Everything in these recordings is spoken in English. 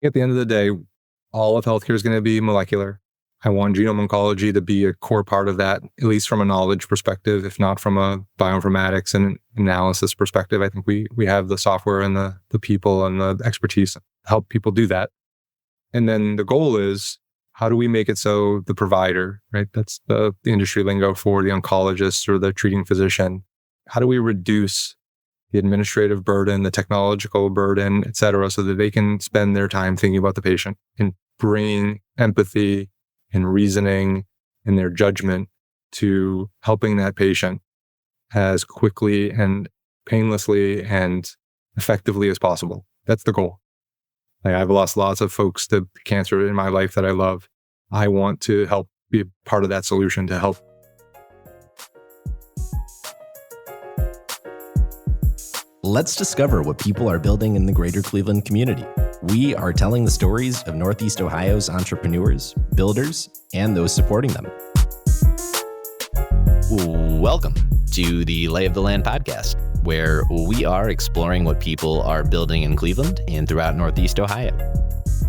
At the end of the day, all of healthcare is going to be molecular. I want GenomOncology to be a core part of that, at least from a knowledge perspective, if not from a bioinformatics and analysis perspective. I think we have the software and the people and the expertise to help people do that. And then the goal is, how do we make it so the provider, right? That's the industry lingo for the oncologist or the treating physician. How do we reduce the administrative burden, the technological burden, et cetera, so that they can spend their time thinking about the patient and bringing empathy and reasoning and their judgment to helping that patient as quickly and painlessly and effectively as possible. That's the goal. I've lost lots of folks to cancer in my life that I love. I want to help be a part of that solution to help. Let's discover what people are building in the greater Cleveland community. We are telling the stories of Northeast Ohio's entrepreneurs, builders, and those supporting them. Welcome to the Lay of the Land podcast, where we are exploring what people are building in Cleveland and throughout Northeast Ohio.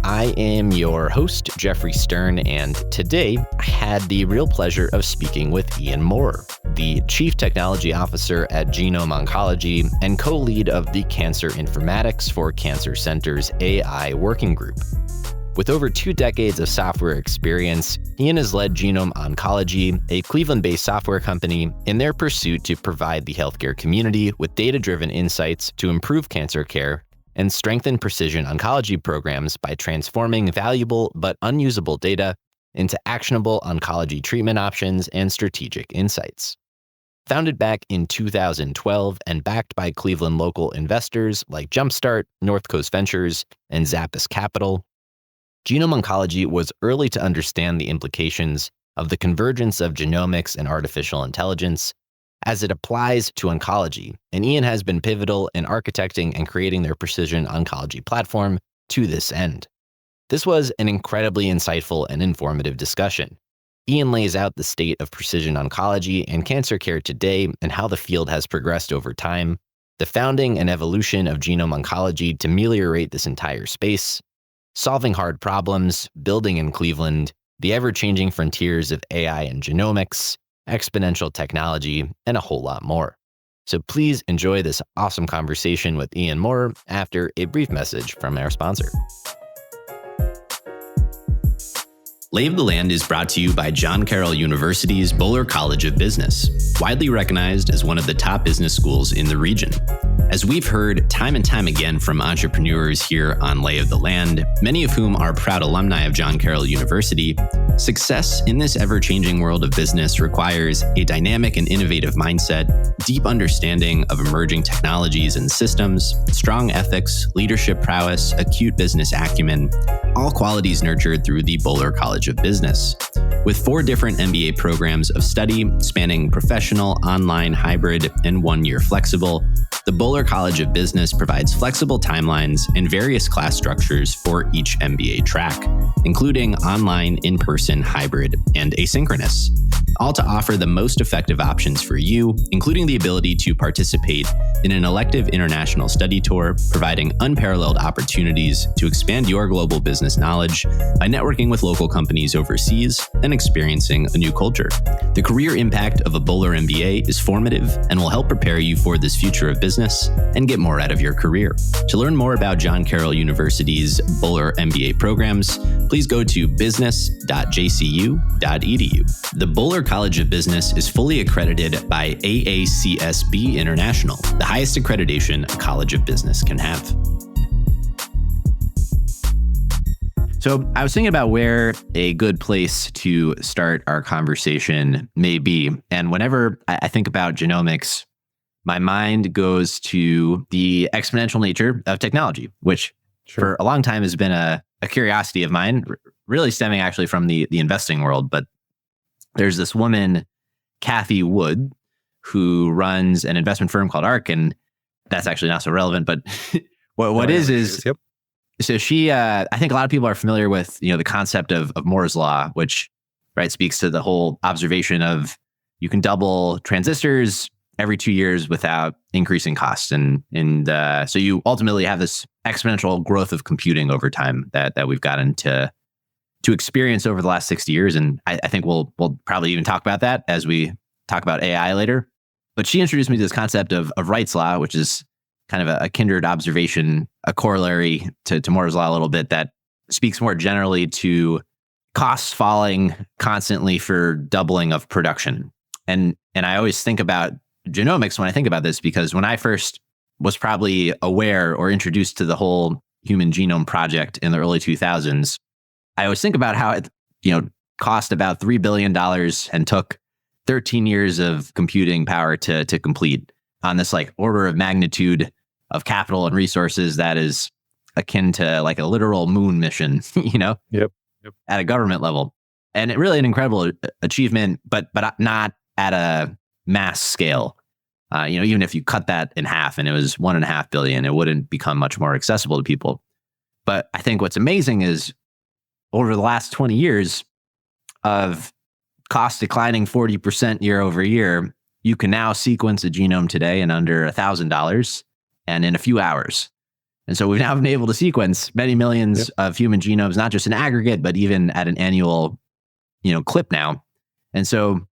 I am your host, Jeffrey Stern, and today I had the real pleasure of speaking with Ian Maurer, the Chief Technology Officer at GenomOncology and co-lead of the Cancer Informatics for Cancer Center's AI Working Group. With over 2 decades of software experience, Ian has led GenomOncology, a Cleveland-based software company, in their pursuit to provide the healthcare community with data-driven insights to improve cancer care and strengthen precision oncology programs by transforming valuable but unusable data into actionable oncology treatment options and strategic insights. Founded back in 2012 and backed by Cleveland local investors like JumpStart, NorthCoast Ventures, and Zapis Capital, GenomOncology was early to understand the implications of the convergence of genomics and artificial intelligence as it applies to oncology, and Ian has been pivotal in architecting and creating their precision oncology platform to this end. This was an incredibly insightful and informative discussion. Ian lays out the state of precision oncology and cancer care today and how the field has progressed over time, the founding and evolution of GenomOncology to meliorate this entire space, solving hard problems, building in Cleveland, the ever-changing frontiers of AI and genomics, exponential technology, and a whole lot more. So please enjoy this awesome conversation with Ian Maurer after a brief message from our sponsor. Lay of the Land is brought to you by John Carroll University's Bowler College of Business, widely recognized as one of the top business schools in the region. As we've heard time and time again from entrepreneurs here on Lay of the Land, many of whom are proud alumni of John Carroll University, success in this ever-changing world of business requires a dynamic and innovative mindset, deep understanding of emerging technologies and systems, strong ethics, leadership prowess, acute business acumen, all qualities nurtured through the Bowler College of Business. With 4 different MBA programs of study spanning professional, online, hybrid, and 1-year flexible, the Bowler College of Business provides flexible timelines and various class structures for each MBA track, including online, in-person, hybrid, and asynchronous, all to offer the most effective options for you, including the ability to participate in an elective international study tour, providing unparalleled opportunities to expand your global business knowledge by networking with local companies overseas and experiencing a new culture. The career impact of a Bowler MBA is formative and will help prepare you for this future of business and get more out of your career. To learn more about John Carroll University's Bowler MBA programs, please go to business.jcu.edu. The Bowler College of Business is fully accredited by AACSB International, the highest accreditation a college of business can have. So I was thinking about where a good place to start our conversation may be. And whenever I think about genomics, my mind goes to the exponential nature of technology, which for a long time has been a curiosity of mine, really stemming actually from the investing world. But there's this woman, Kathy Wood, who runs an investment firm called ARK, and that's actually not so relevant. But what is yep. So she, I think a lot of people are familiar with, the concept of Moore's law, which speaks to the whole observation of you can double transistors every 2 years without increasing costs. And so you ultimately have this exponential growth of computing over time that we've gotten to experience over the last 60 years. And I think we'll probably even talk about that as we talk about AI later. But she introduced me to this concept of Wright's law, which is kind of a kindred observation, a corollary to Moore's law a little bit, that speaks more generally to costs falling constantly for doubling of production. And I always think about genomics when I think about this, because when I first was probably aware or introduced to the whole human genome project in the early 2000s, I always think about how it, cost about $3 billion and took 13 years of computing power to complete, on this like order of magnitude of capital and resources that is akin to like a literal moon mission, Yep. at a government level. And it really an incredible achievement, but not at a mass scale. Even if you cut that in half and it was 1.5 billion, it wouldn't become much more accessible to people. But I think what's amazing is over the last 20 years of cost declining 40% year over year, you can now sequence a genome today in under $1,000 and in a few hours. And so we've now been able to sequence many millions of human genomes, not just in aggregate, but even at an annual, clip now. And so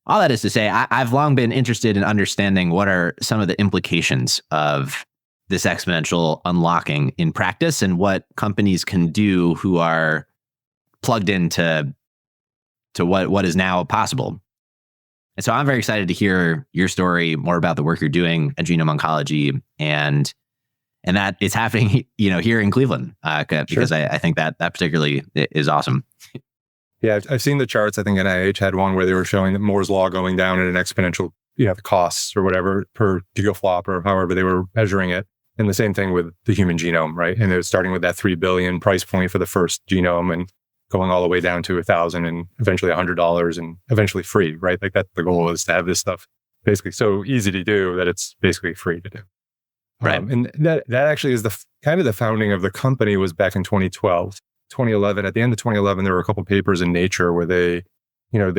all that is to say, I've long been interested in understanding what are some of the implications of this exponential unlocking in practice and what companies can do who are plugged into what is now possible. And so I'm very excited to hear your story, more about the work you're doing at GenomOncology, and that it's happening, here in Cleveland, because I think that particularly is awesome. Yeah, I've seen the charts. I think NIH had one where they were showing that Moore's law going down at an exponential, the costs or whatever per gigaflop or however they were measuring it. And the same thing with the human genome, right? And it was starting with that $3 billion price point for the first genome and going all the way down to $1,000 and eventually $100 and eventually free, right? Like that, the goal is to have this stuff basically so easy to do that it's basically free to do. Right. And that actually is the kind of the founding of the company was back in 2012. 2011, at the end of 2011, there were a couple papers in Nature where they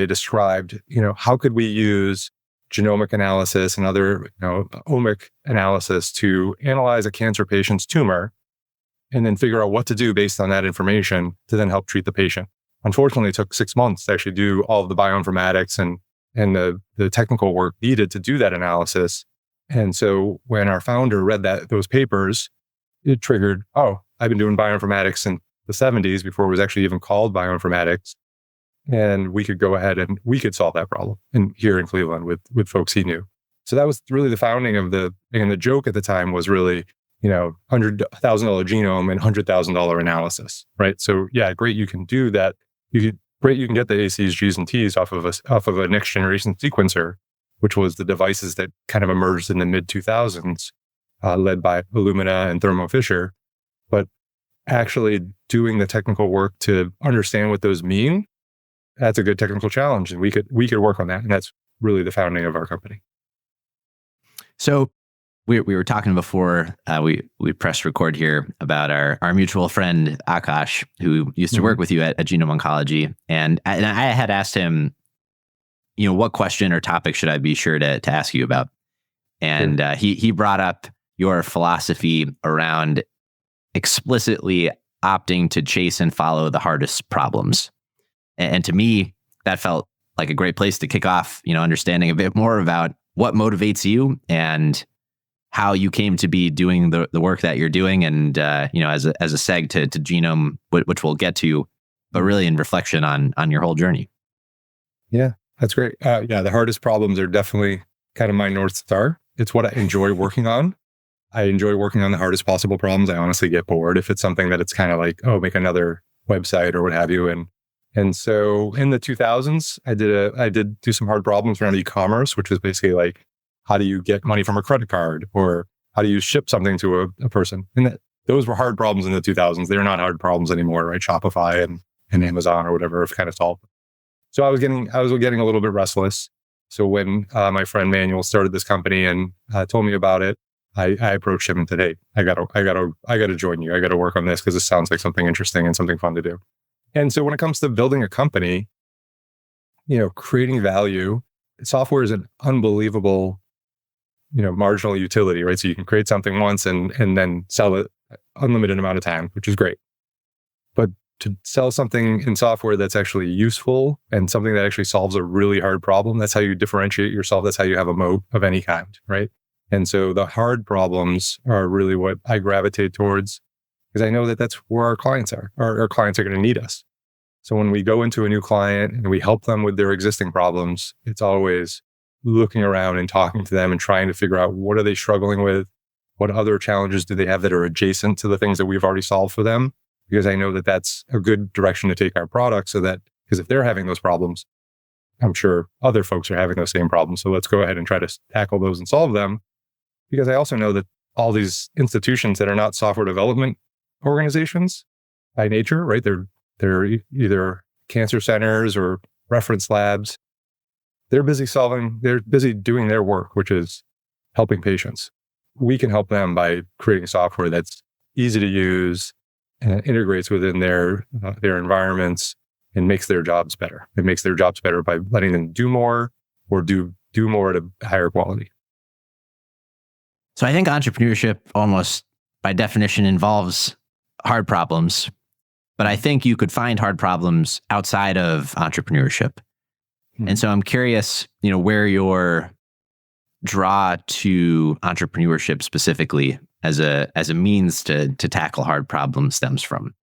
described, how could we use genomic analysis and other, omic analysis to analyze a cancer patient's tumor and then figure out what to do based on that information to then help treat the patient. Unfortunately, it took 6 months to actually do all of the bioinformatics and the technical work needed to do that analysis. And so when our founder read those papers, it triggered, I've been doing bioinformatics since the 70s before it was actually even called bioinformatics. And we could go ahead and we could solve that problem here in Cleveland with folks he knew. So that was really the founding of and the joke at the time was really, $100,000 genome and $100,000 analysis, right? So yeah, great, you can do that. You can get the ACs, Gs, and Ts off of a next generation sequencer, which was the devices that kind of emerged in the mid 2000s, led by Illumina and Thermo Fisher. But actually doing the technical work to understand what those mean, that's a good technical challenge. And we could work on that. And that's really the founding of our company. So we were talking before we pressed record here about our mutual friend, Akash, who used to work with you at GenomOncology. And I had asked him, what question or topic should I be sure to ask you about? And he brought up your philosophy around explicitly opting to chase and follow the hardest problems. And to me, that felt like a great place to kick off, understanding a bit more about what motivates you and how you came to be doing the work that you're doing. And, as a seg to Genome, which we'll get to, but really in reflection on your whole journey. Yeah, that's great. The hardest problems are definitely kind of my North Star. It's what I enjoy working on. I enjoy working on the hardest possible problems. I honestly get bored if it's something that it's kind of like, make another website or what have you. And so in the 2000s, I did do some hard problems around e-commerce, which was basically like, how do you get money from a credit card, or how do you ship something to a person? And those were hard problems in the 2000s. They're not hard problems anymore, right? Shopify and Amazon or whatever have kind of solved them. So I was getting a little bit restless. So when my friend Manuel started this company and told me about it, I approached him and said, "Hey, I gotta join you. I gotta work on this because it sounds like something interesting and something fun to do." And so when it comes to building a company, creating value, software is an unbelievable, marginal utility, right? So you can create something once and then sell it unlimited amount of time, which is great. But to sell something in software that's actually useful and something that actually solves a really hard problem, that's how you differentiate yourself. That's how you have a moat of any kind, right? And so the hard problems are really what I gravitate towards, because I know that that's where our clients are. Our clients are going to need us. So when we go into a new client and we help them with their existing problems, it's always looking around and talking to them and trying to figure out what are they struggling with? What other challenges do they have that are adjacent to the things that we've already solved for them? Because I know that that's a good direction to take our product, so that, because if they're having those problems, I'm sure other folks are having those same problems. So let's go ahead and try to tackle those and solve them. Because I also know that all these institutions that are not software development organizations by nature, right? They're either cancer centers or reference labs. They're busy doing their work, which is helping patients. We can help them by creating software that's easy to use and integrates within their environments and makes their jobs better. It makes their jobs better by letting them do more or do more at a higher quality. So I think entrepreneurship almost by definition involves hard problems, but I think you could find hard problems outside of entrepreneurship. And so I'm curious, where your draw to entrepreneurship specifically as a means to tackle hard problems stems from.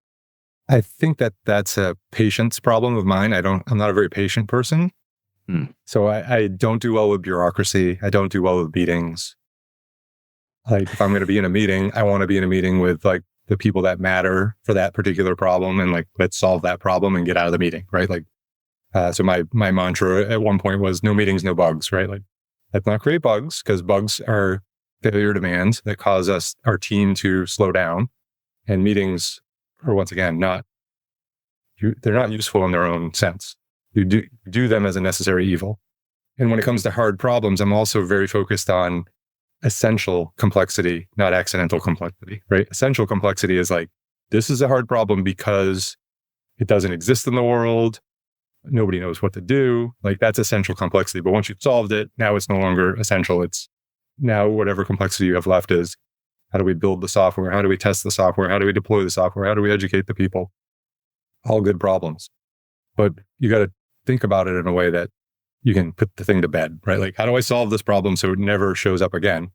I think that that's a patience problem of mine. I'm not a very patient person. So I don't do well with bureaucracy. I don't do well with meetings. Like if I'm going to be in a meeting, I want to be in a meeting with like the people that matter for that particular problem, and like, let's solve that problem and get out of the meeting, right? Like, so my mantra at one point was no meetings, no bugs, right? Like, let's not create bugs, because bugs are failure demands that cause our team to slow down. And meetings are, once again, they're not useful in their own sense. You do them as a necessary evil. And when it comes to hard problems, I'm also very focused on essential complexity, not accidental complexity, right? Essential complexity is like, this is a hard problem because it doesn't exist in the world. Nobody knows what to do. Like, that's essential complexity. But once you've solved it, now it's no longer essential. It's now whatever complexity you have left is, how do we build the software? How do we test the software? How do we deploy the software? How do we educate the people? All good problems. But you got to think about it in a way that you can put the thing to bed, right? Like, how do I solve this problem so it never shows up again?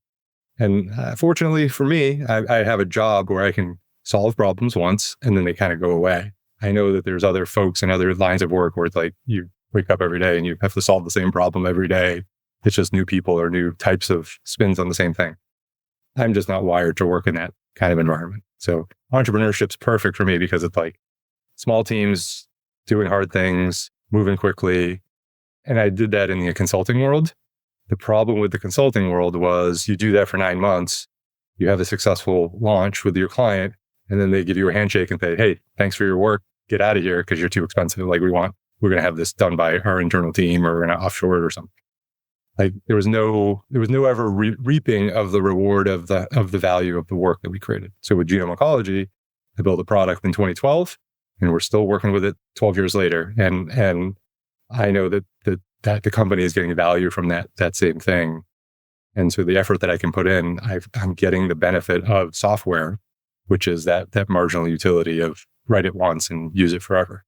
And fortunately for me, I have a job where I can solve problems once and then they kind of go away. I know that there's other folks and other lines of work where it's like you wake up every day and you have to solve the same problem every day. It's just new people or new types of spins on the same thing. I'm just not wired to work in that kind of environment. So entrepreneurship's perfect for me because it's like small teams doing hard things, moving quickly. And I did that in the consulting world. The problem with the consulting world was you do that for 9 months, you have a successful launch with your client, and then they give you a handshake and say, hey, thanks for your work, get out of here because you're too expensive. Like, we're going to have this done by our internal team, or we're going to offshore it or something. Like, there was no ever reaping of the reward of the value of the work that we created. So with GenomOncology, I built a product in 2012, and we're still working with it 12 years later. And I know that the company is getting value from that same thing. And so the effort that I can put in, I'm getting the benefit of software, which is that marginal utility of write it once and use it forever.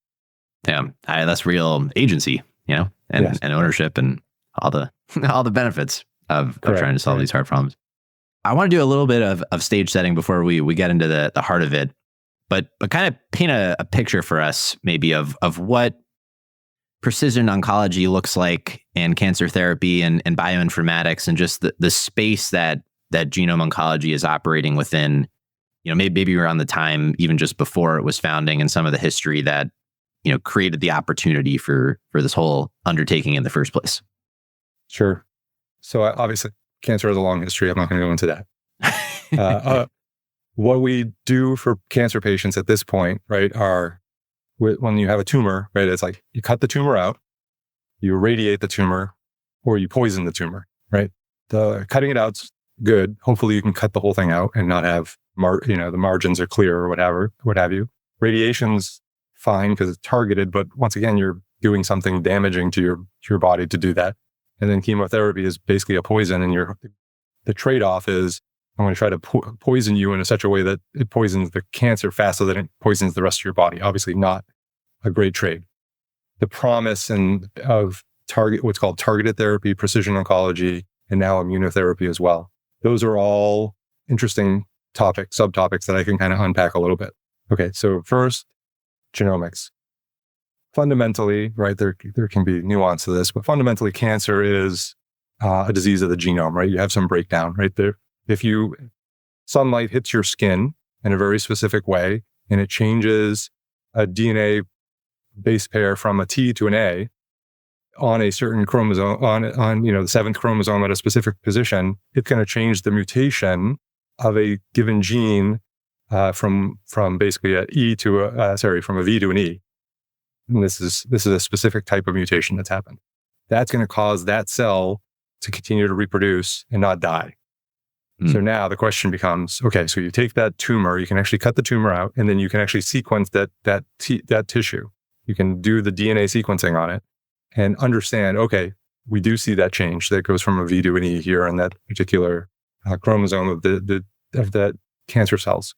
Yeah, that's real agency, and ownership and all the benefits of trying to solve these hard problems. I want to do a little bit of stage setting before we get into the heart of it, but kind of paint a picture for us maybe of what precision oncology looks like, and cancer therapy and bioinformatics, and just the space that GenomOncology is operating within. Maybe around the time even just before it was founding, and some of the history that created the opportunity for this whole undertaking in the first place. Sure. So obviously, cancer has a long history. I'm not going to go into that. What we do for cancer patients at this point, right, are when you have a tumor, right, it's like you cut the tumor out, you irradiate the tumor, or you poison the tumor, right? The cutting it out's good. Hopefully you can cut the whole thing out and not have, the margins are clear or what have you. Radiation's fine because it's targeted, but once again, you're doing something damaging to your body to do that. And then chemotherapy is basically a poison, and the trade-off is I'm going to try to poison you in such a way that it poisons the cancer faster than it poisons the rest of your body. Obviously not a great trade. The promise of what's called targeted therapy, precision oncology, and now immunotherapy as well. Those are all interesting subtopics that I can kind of unpack a little bit. Okay, so first, genomics. Fundamentally, right, there can be nuance to this, but fundamentally, cancer is a disease of the genome, right? You have some breakdown right there. If sunlight hits your skin in a very specific way and it changes a DNA base pair from a T to an A on a certain chromosome, on the seventh chromosome at a specific position, it's going to change the mutation of a given gene from basically from a V to an E. And this is a specific type of mutation that's happened. That's going to cause that cell to continue to reproduce and not die. So now the question becomes, okay, so you take that tumor, you can actually cut the tumor out, and then you can actually sequence that tissue. You can do the DNA sequencing on it and understand, okay, we do see that change that goes from a V to an E here on that particular chromosome of that cancer cells.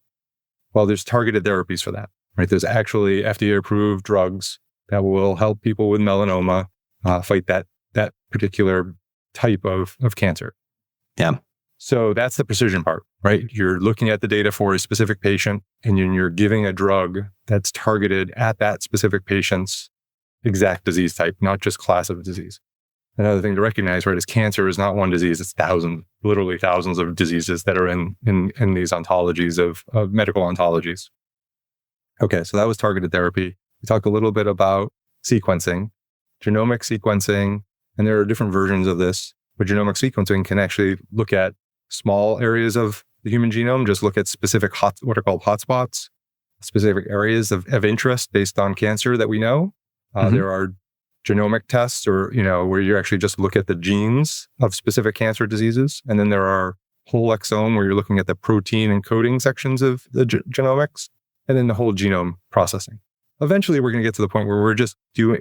Well, there's targeted therapies for that, right? There's actually FDA-approved drugs that will help people with melanoma fight that particular type of cancer. Yeah. So that's the precision part, right? You're looking at the data for a specific patient and you're giving a drug that's targeted at that specific patient's exact disease type, not just class of disease. Another thing to recognize, right, is cancer is not one disease. It's literally thousands of diseases that are in these ontologies of medical ontologies. Okay, so that was targeted therapy. We talked a little bit about sequencing, genomic sequencing, and there are different versions of this, but genomic sequencing can actually look at small areas of the human genome, just look at specific what are called hotspots, specific areas of interest based on cancer that we know. There are genomic tests where you actually just look at the genes of specific cancer diseases. And then there are whole exome where you're looking at the protein and coding sections of the genomics, and then the whole genome processing. Eventually, we're going to get to the point where we're just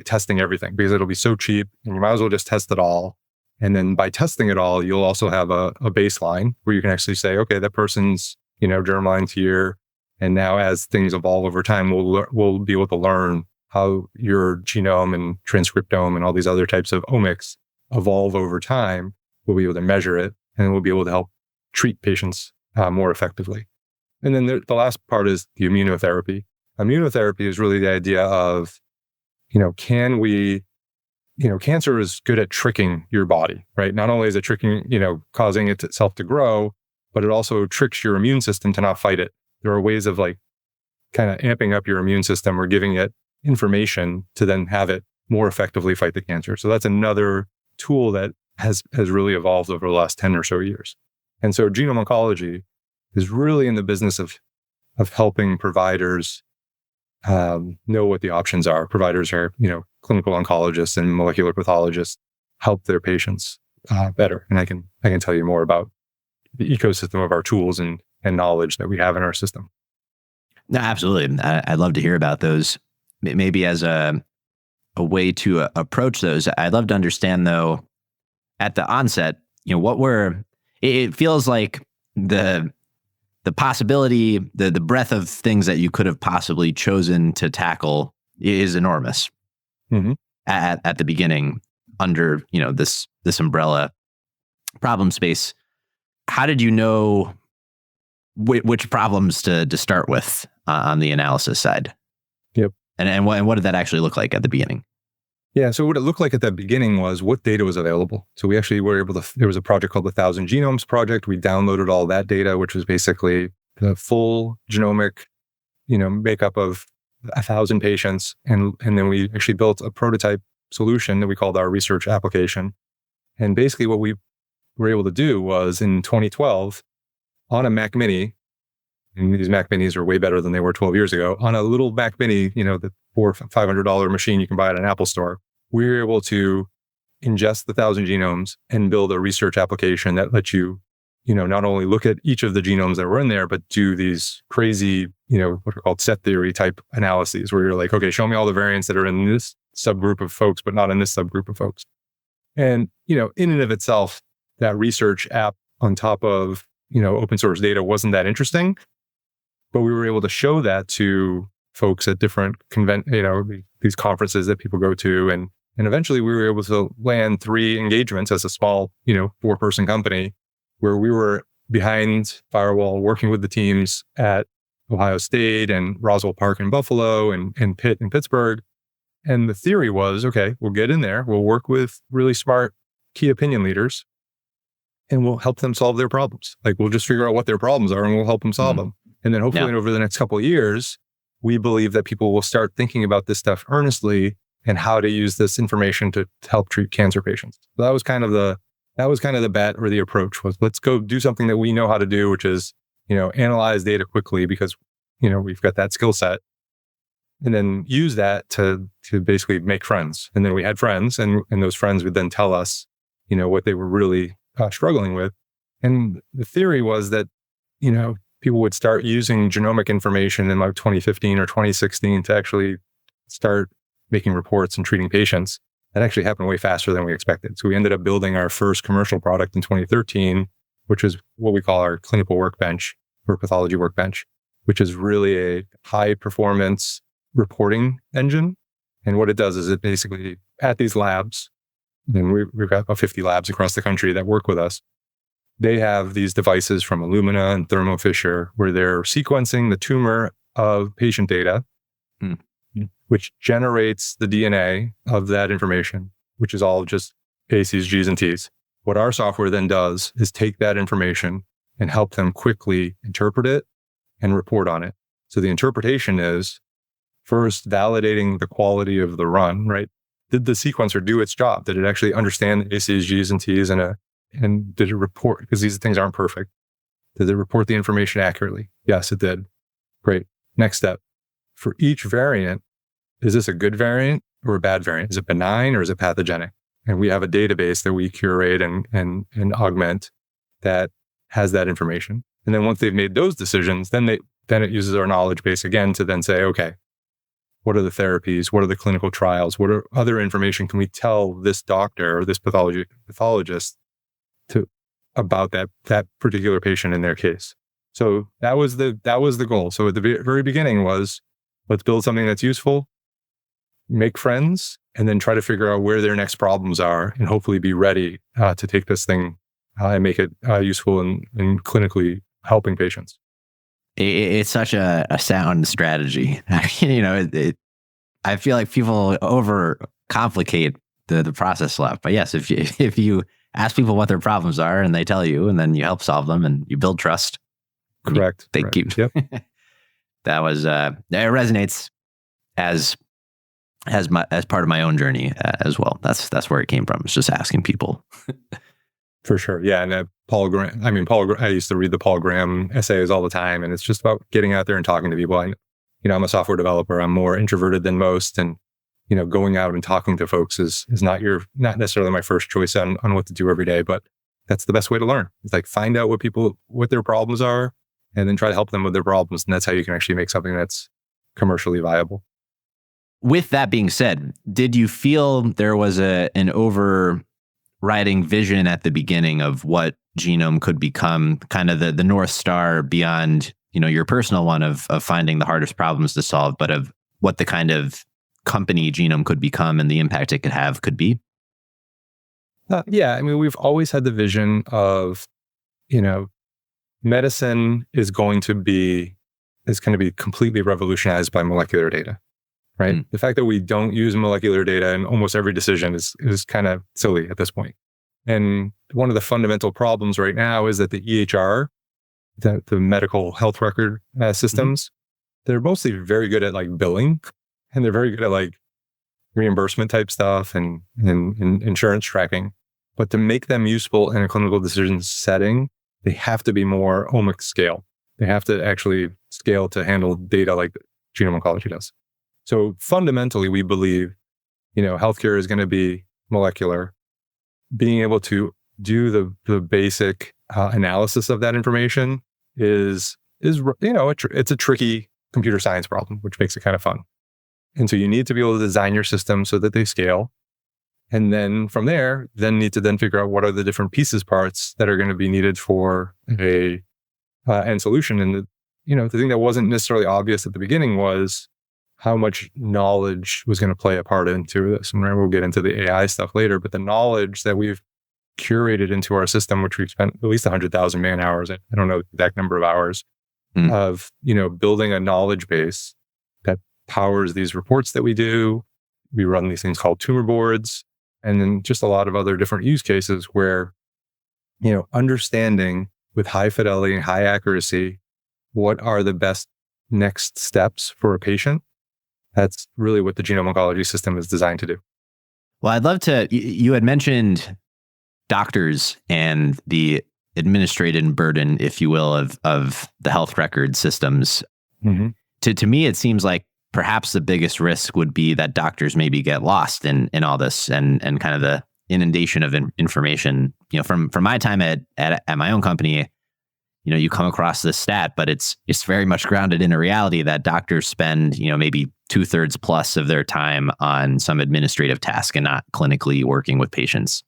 testing everything because it'll be so cheap and you might as well just test it all. And then by testing it all, you'll also have a baseline where you can actually say, okay, that person's, germline's here. And now as things evolve over time, we'll be able to learn how your genome and transcriptome and all these other types of omics evolve over time. We'll be able to measure it and we'll be able to help treat patients more effectively. And then the last part is the immunotherapy. Immunotherapy is really the idea of, cancer is good at tricking your body, right? Not only is it tricking, causing itself to grow, but it also tricks your immune system to not fight it. There are ways of kind of amping up your immune system or giving it information to then have it more effectively fight the cancer. So that's another tool that has really evolved over the last 10 or so years. And so GenomOncology is really in the business of helping providers know what the options are. Providers are, clinical oncologists and molecular pathologists help their patients better. And I can tell you more about the ecosystem of our tools and knowledge that we have in our system. No, absolutely. I'd love to hear about those. Maybe as a way to approach those. I'd love to understand, though, at the onset, it feels like the possibility, the breadth of things that you could have possibly chosen to tackle is enormous. Mm-hmm. At the beginning, under this umbrella problem space. How did you know which problems to start with on the analysis side? Yep. And what did that actually look like at the beginning? Yeah. So what it looked like at the beginning was what data was available. So we actually were able to, there was a project called the 1,000 Genomes Project. We downloaded all that data, which was basically the full genomic, makeup of 1,000 patients. And then we actually built a prototype solution that we called our research application. And basically what we were able to do was in 2012 on a Mac Mini, and these Mac Minis are way better than they were 12 years ago, on a little Mac Mini, the $400 or $500 machine you can buy at an Apple store, we were able to ingest the 1,000 genomes and build a research application that lets you, not only look at each of the genomes that were in there, but do these crazy, what are called set theory type analyses where you're like, okay, show me all the variants that are in this subgroup of folks, but not in this subgroup of folks. And, in and of itself, that research app on top of open source data wasn't that interesting, but we were able to show that to folks at different these conferences that people go to. And eventually we were able to land 3 engagements as a small, 4-person company where we were behind firewall working with the teams at Ohio State and Roswell Park in Buffalo and Pitt in Pittsburgh. And the theory was, okay, we'll get in there, we'll work with really smart key opinion leaders, and we'll help them solve their problems. Like, we'll just figure out what their problems are and we'll help them solve them. And then hopefully over the next couple of years, we believe that people will start thinking about this stuff earnestly and how to use this information to help treat cancer patients. So that was kind of the bet, or the approach was, let's go do something that we know how to do, which is, analyze data quickly because, we've got that skill set, and then use that to basically make friends. And then we had friends, and those friends would then tell us, what they were really struggling with. And the theory was that, people would start using genomic information in like 2015 or 2016 to actually start making reports and treating patients. That actually happened way faster than we expected. So we ended up building our first commercial product in 2013, which is what we call our clinical workbench or pathology workbench, which is really a high performance reporting engine. And what it does is it basically, at these labs, and we've got about 50 labs across the country that work with us, they have these devices from Illumina and Thermo Fisher where they're sequencing the tumor of patient data, which generates the DNA of that information, which is all just A's, G's, and T's. What our software then does is take that information and help them quickly interpret it and report on it. So the interpretation is first validating the quality of the run, right? Did the sequencer do its job? Did it actually understand A's, G's, and T's and did it report? Because these things aren't perfect. Did it report the information accurately? Yes, it did. Great. Next step. For each variant, is this a good variant or a bad variant? Is it benign or is it pathogenic? And we have a database that we curate and augment that has that information. And then once they've made those decisions, then it uses our knowledge base again to then say, okay, what are the therapies? What are the clinical trials? What are other information can we tell this doctor or this pathologist about that particular patient in their case? So that was the goal. So at the very beginning was, let's build something that's useful, make friends, and then try to figure out where their next problems are, and hopefully be ready to take this thing and make it useful in clinically helping patients. It's such a sound strategy. I feel like people overcomplicate the process a lot. But yes, if you ask people what their problems are and they tell you, and then you help solve them and you build trust. Correct. They keep. Yep. That was it resonates as part of my own journey as well. That's where it came from. It's just asking people. For sure. Yeah. And Paul Graham, I used to read the Paul Graham essays all the time, and it's just about getting out there and talking to people. I'm a software developer. I'm more introverted than most. And, going out and talking to folks is not necessarily my first choice on what to do every day, but that's the best way to learn. It's like, find out what their problems are, and then try to help them with their problems. And that's how you can actually make something that's commercially viable. With that being said, did you feel there was an overriding vision at the beginning of what Genome could become, kind of the North Star beyond, your personal one of finding the hardest problems to solve, but of what the kind of company Genome could become and the impact it could be? Yeah. We've always had the vision of, medicine is going to be completely revolutionized by molecular data, right? The fact that we don't use molecular data in almost every decision is kind of silly at this point. And one of the fundamental problems right now is that the EHR, the medical health record systems, they're mostly very good at billing, and they're very good at reimbursement type stuff and insurance tracking. But to make them useful in a clinical decision setting, they have to be more omics scale. They have to actually scale to handle data like GenomOncology does. So fundamentally, we believe, healthcare is going to be molecular. Being able to do the basic analysis of that information is it's a tricky computer science problem, which makes it kind of fun. And so you need to be able to design your system so that they scale. And then from there, need to figure out what are the different parts that are going to be needed for a end solution. And the thing that wasn't necessarily obvious at the beginning was how much knowledge was going to play a part into this. And we'll get into the AI stuff later, but the knowledge that we've curated into our system, which we've spent at least 100,000 man hours, I don't know the exact number of hours, of building a knowledge base that powers these reports that we do. We run these things called tumor boards, and then just a lot of other different use cases where understanding with high fidelity and high accuracy what are the best next steps for a patient. That's really what the GenomOncology system is designed to do. Well, I'd love to, you had mentioned doctors and the administrative burden, if you will, of the health record systems. Mm-hmm. To me, it seems like perhaps the biggest risk would be that doctors maybe get lost in all this and kind of the inundation of information. From my time at my own company, you come across this stat, but it's very much grounded in a reality that doctors spend, maybe 2/3 plus of their time on some administrative task and not clinically working with patients.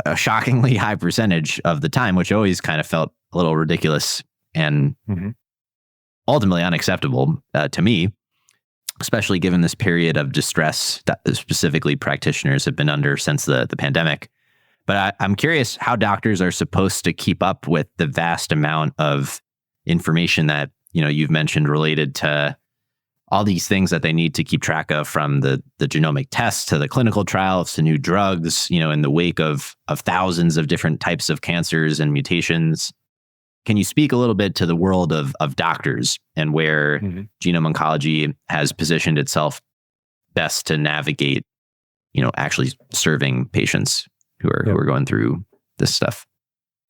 A shockingly high percentage of the time, which always kind of felt a little ridiculous and ultimately unacceptable to me, especially given this period of distress that specifically practitioners have been under since the pandemic. But I'm curious how doctors are supposed to keep up with the vast amount of information that, you've mentioned related to all these things that they need to keep track of, from the genomic tests to the clinical trials to new drugs, in the wake of thousands of different types of cancers and mutations. Can you speak a little bit to the world of doctors and where GenomOncology has positioned itself best to navigate, actually serving patients who are going through this stuff?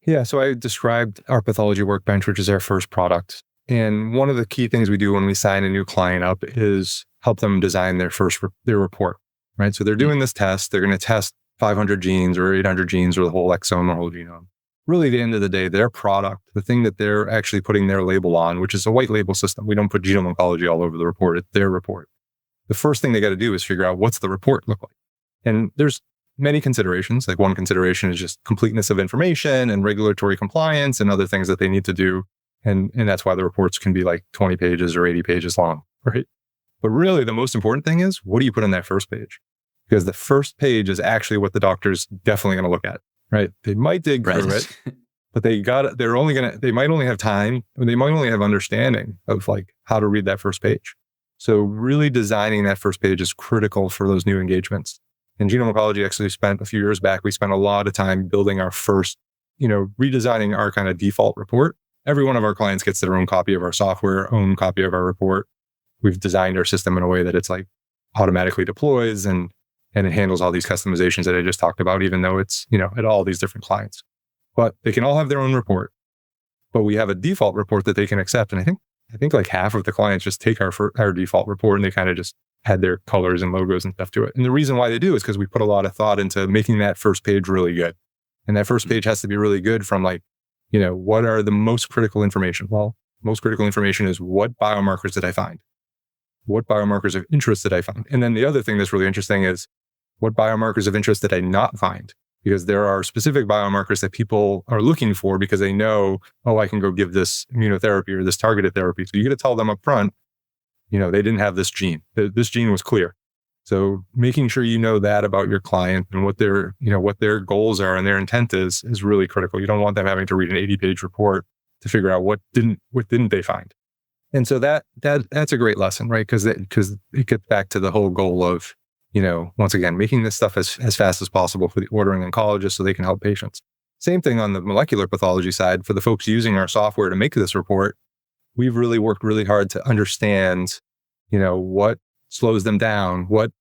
Yeah, so I described our pathology workbench, which is our first product. And one of the key things we do when we sign a new client up is help them design their report, right? So they're doing this test. They're going to test 500 genes or 800 genes or the whole exome or whole genome. Really, at the end of the day, their product, the thing that they're actually putting their label on, which is a white label system. We don't put GenomOncology all over the report. It's their report. The first thing they got to do is figure out what's the report look like. And there's many considerations. Like one consideration is just completeness of information and regulatory compliance and other things that they need to do. And that's why the reports can be like 20 pages or 80 pages long, right? But really the most important thing is, what do you put on that first page? Because the first page is actually what the doctor's definitely going to look at, right? They might dig through it, but they might only have time, or they might only have understanding of like how to read that first page. So really designing that first page is critical for those new engagements. And GenomOncology actually spent a few years back, we spent a lot of time building our first, redesigning our kind of default report. Every one of our clients gets their own copy of our software, own copy of our report. We've designed our system in a way that it's like automatically deploys and it handles all these customizations that I just talked about, even though it's, at all these different clients. But they can all have their own report. But we have a default report that they can accept. And I think like half of the clients just take our default report and they kind of just add their colors and logos and stuff to it. And the reason why they do is because we put a lot of thought into making that first page really good. And that first page has to be really good from like, what are the most critical information? Well, most critical information is, what biomarkers did I find? What biomarkers of interest did I find? And then the other thing that's really interesting is, what biomarkers of interest did I not find? Because there are specific biomarkers that people are looking for because they know, I can go give this immunotherapy or this targeted therapy. So you got to tell them up front, they didn't have this gene. This gene was clear. So making sure you know that about your client and what their goals are and their intent is really critical. You don't want them having to read an 80-page report to figure out what didn't they find. And so that's a great lesson, right? Because it gets back to the whole goal of, once again, making this stuff as fast as possible for the ordering oncologists so they can help patients. Same thing on the molecular pathology side. For the folks using our software to make this report, we've really worked really hard to understand, what slows them down, what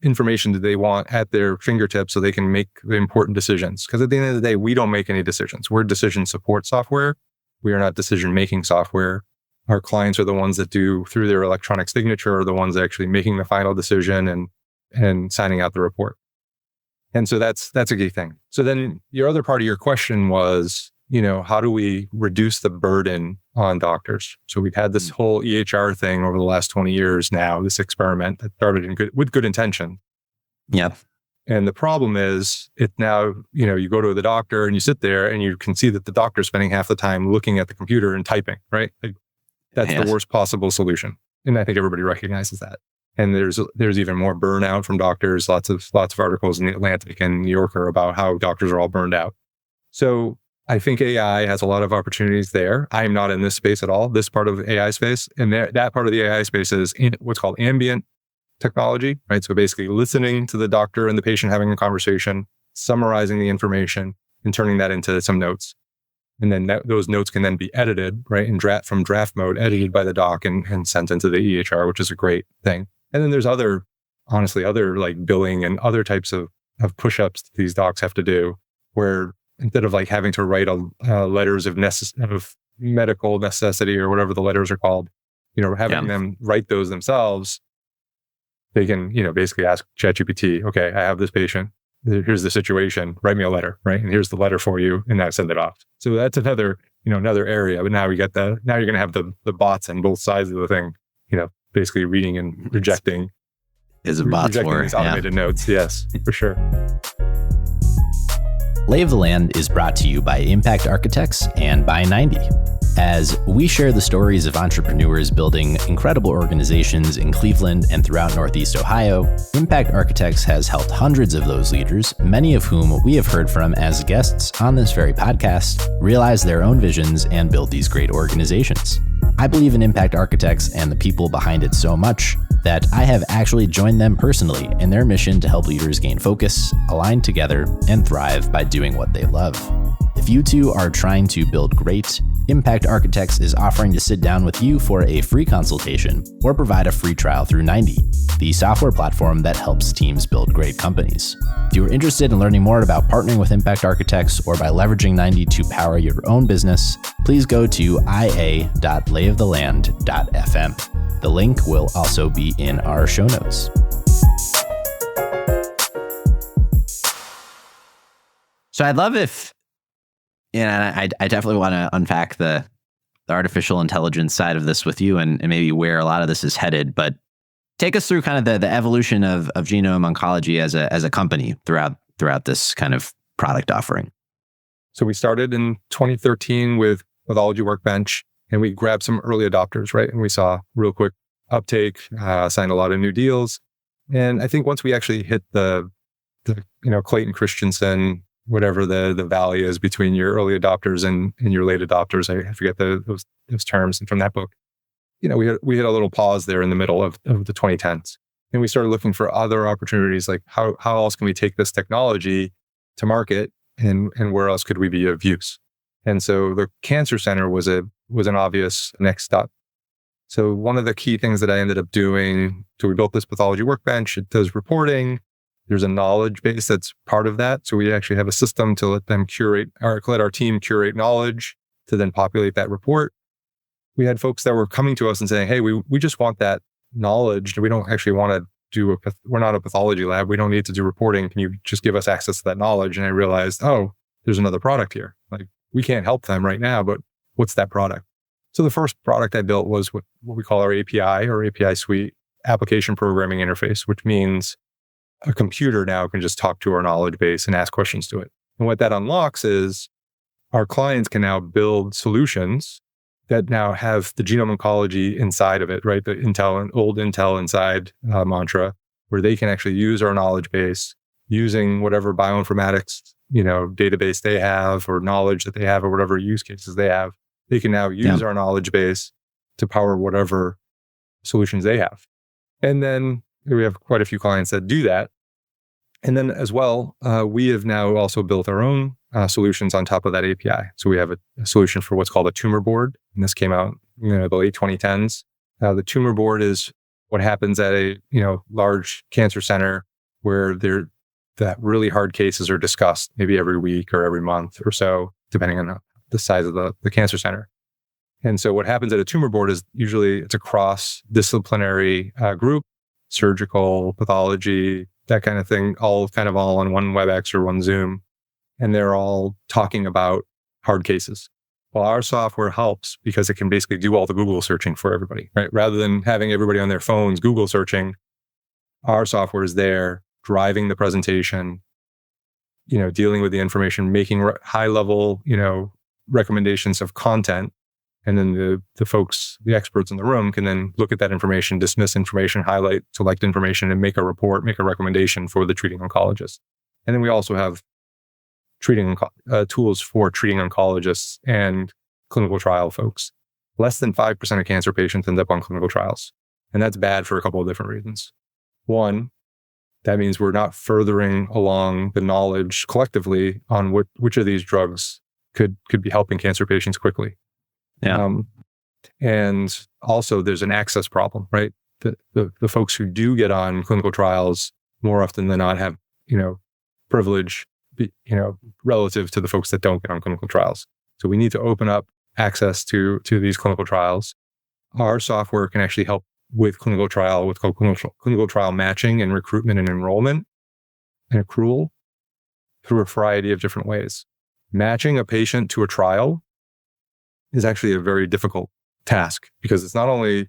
information do they want at their fingertips so they can make the important decisions. Because at the end of the day, we don't make any decisions. We're decision support software. We are not decision-making software. Our clients are the ones that do, through their electronic signature, are the ones actually making the final decision and signing out the report. And so that's a key thing. So then your other part of your question was, how do we reduce the burden on doctors? So we've had this whole EHR thing over the last 20 years now, this experiment that started with good intention. Yep. And the problem is it now, you go to the doctor and you sit there and you can see that the doctor's spending half the time looking at the computer and typing, right? Like, that's the worst possible solution. And I think everybody recognizes that. And there's even more burnout from doctors, lots of articles in the Atlantic and New Yorker about how doctors are all burned out. So I think AI has a lot of opportunities there. I am not in this space at all, this part of the AI space. And that part of the AI space is what's called ambient technology, right? So basically listening to the doctor and the patient having a conversation, summarizing the information and turning that into some notes. And then those notes can then be edited, right? In draft mode, edited by the doc and sent into the EHR, which is a great thing. And then there's other like billing and other types of push-ups that these docs have to do, where instead of like having to write letters of medical necessity or whatever the letters are called, having them write those themselves, they can, basically ask ChatGPT, okay, I have this patient. Here's the situation. Write me a letter, right? And here's the letter for you, and now send it off. So that's another area. But now now you're going to have the bots on both sides of the thing, basically reading and rejecting. Is a bot's war. These automated notes. Yes, for sure. Lay of the Land is brought to you by Impact Architects and by 90. As we share the stories of entrepreneurs building incredible organizations in Cleveland and throughout Northeast Ohio, Impact Architects has helped hundreds of those leaders, many of whom we have heard from as guests on this very podcast, realize their own visions and build these great organizations. I believe in Impact Architects and the people behind it so much that I have actually joined them personally in their mission to help leaders gain focus, align together, and thrive by doing what they love. If you too are trying to build great, Impact Architects is offering to sit down with you for a free consultation or provide a free trial through 90, the software platform that helps teams build great companies. If you are interested in learning more about partnering with Impact Architects or by leveraging 90 to power your own business, please go to ia.layoftheland.fm. The link will also be in our show notes. So I'd love if, I definitely want to unpack the artificial intelligence side of this with you and maybe where a lot of this is headed, but take us through kind of the evolution of GenomOncology as a company throughout this kind of product offering. So we started in 2013 with Pathology Workbench, and we grabbed some early adopters, right? And we saw real quick uptake, signed a lot of new deals. And I think once we actually hit the Clayton Christensen, whatever the valley is between your early adopters and your late adopters, I forget those terms. And from that book, we hit a little pause there in the middle of the 2010s. And we started looking for other opportunities, like how else can we take this technology to market, and where else could we be of use? And so the Cancer Center was an obvious next step. So one of the key things that I ended up doing, so we built this Pathology Workbench. It does reporting. There's a knowledge base that's part of that. So we actually have a system to let our team curate knowledge to then populate that report. We had folks that were coming to us and saying, hey, we just want that knowledge. We don't actually want to we're not a pathology lab. We don't need to do reporting. Can you just give us access to that knowledge? And I realized, there's another product here. Like, we can't help them right now, but what's that product? So the first product I built was what we call our API or API Suite, application programming interface, which means a computer now can just talk to our knowledge base and ask questions to it. And what that unlocks is our clients can now build solutions that now have the GenomOncology inside of it, right? The old Intel inside mantra, where they can actually use our knowledge base using whatever bioinformatics, database they have or knowledge that they have or whatever use cases they have. They can now use our knowledge base to power whatever solutions they have. And then we have quite a few clients that do that. And then as well, we have now also built our own solutions on top of that API. So we have a solution for what's called a tumor board. And this came out in the late 2010s. The tumor board is what happens at a large cancer center where that really hard cases are discussed maybe every week or every month or so, depending on the size of the cancer center. And so what happens at a tumor board is usually it's a cross-disciplinary group, surgical, pathology, that kind of thing, all on one WebEx or one Zoom. And they're all talking about hard cases. Well, our software helps because it can basically do all the Google searching for everybody, right? Rather than having everybody on their phones Google searching, our software is there driving the presentation, dealing with the information, making high level, recommendations of content. And then the experts in the room can then look at that information, dismiss information, highlight, select information, and make a report, make a recommendation for the treating oncologist. And then we also have tools for treating oncologists and clinical trial folks. Less than 5% of cancer patients end up on clinical trials. And that's bad for a couple of different reasons. One, that means we're not furthering along the knowledge collectively on which of these drugs could be helping cancer patients quickly. Yeah. And also there's an access problem, right? The folks who do get on clinical trials more often than not have, privilege, relative to the folks that don't get on clinical trials. So we need to open up access to these clinical trials. Our software can actually help with clinical trial matching and recruitment and enrollment and accrual through a variety of different ways. Matching a patient to a trial is actually a very difficult task because it's not only